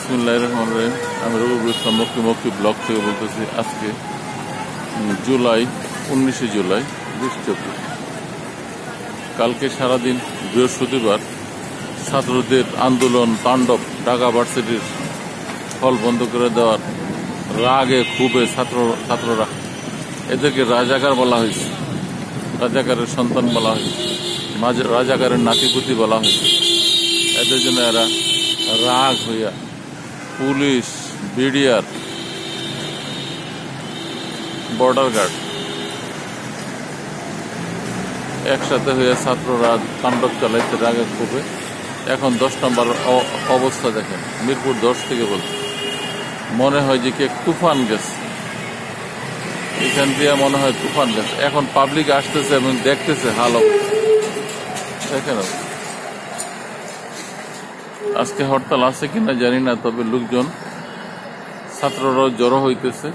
বিসমিল্লাহির রহমানির রহিম। আমি রবিউল ইসলাম মক্কি ব্লগ থেকে বলতেছি। আজকে 19 জুলাই 2024। কালকে সারাদিন বৃহস্পতিবার ছাত্রদের আন্দোলন তাণ্ডব, ঢাকা ভার্সিটির হল বন্ধ করে দেওয়ার রাগে ক্ষোভে ছাত্ররা এদেরকে রাজাকার বলা হয়েছে, রাজাকারের সন্তান বলা হয়েছে, রাজাকারের নাতিপুতি বলা হয়েছে। এদের জন্য এরা রাগ হইয়া পুলিশ, বিডিআর, বর্ডার গার্ড একসাথে হয়ে ছাত্ররা তাণ্ডব চালাইতে রাগে ক্ষোভে। এখন 10 নম্বর অবস্থা দেখেন, মিরপুর 10 থেকে বলতে মনে হয় যে কে তুফান গেছে, এখান দিয়ে মনে হয় তুফান গেছে। এখন পাবলিক আসতেছে এবং দেখতেছে হাল দেখেন। আজকে হরতাল আছে কিনা জানি না, তবে লোকজন ছাত্ররাও জড়ো হইতেছে,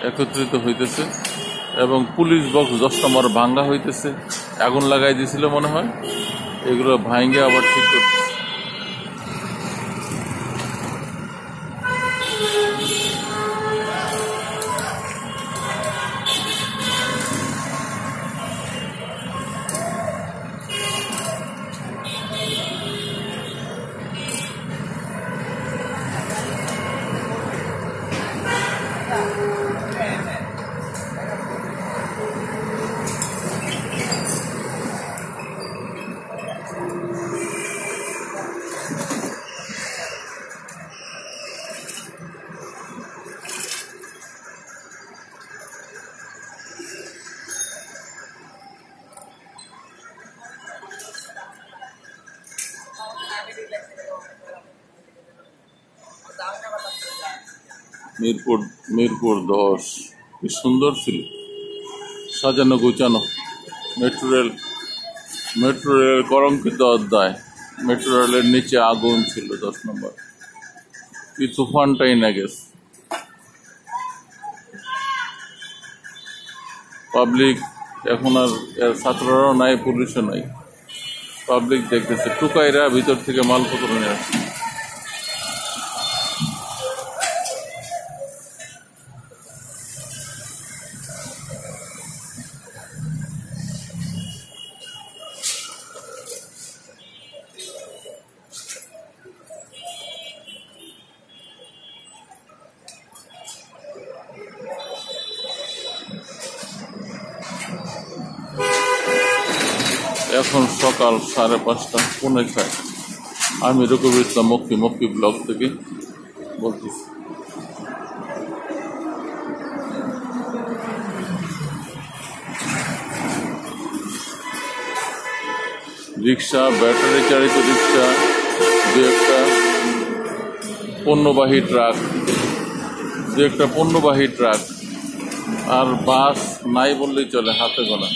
একত্রিত হইতেছে এবং পুলিশ বক্স 10 নম্বর ভাঙ্গা হইতেছে। আগুন লাগাই দিয়েছিল মনে হয়, এগুলো ভাঙ্গে আবার ঠিক করতেছে। মিরপুর 10 কি সুন্দর ছিল, সাজানো গুছানো। মেট্রো রেল কলঙ্কিত অধ্যায়। মেট্রো রেলের নিচে আগুন ছিল 10 নম্বর। কি তুফানটাই না গেছে। পাবলিক এখন আর ছাত্ররাও নাই, পুলিশও নাই, পাবলিক দেখতেছে। টুকাইরা ভিতর থেকে মালপত্র নিয়ে আসছে। এখন সকাল 5:30, 5:45। আমি রবিউল ইসলাম মক্কি ব্লগ থেকে বলতেছি। রিক্সা, ব্যাটারি চালিত রিক্সা, দু একটা পণ্যবাহী ট্রাক আর বাস নাই বললেই চলে, হাতে গোনা।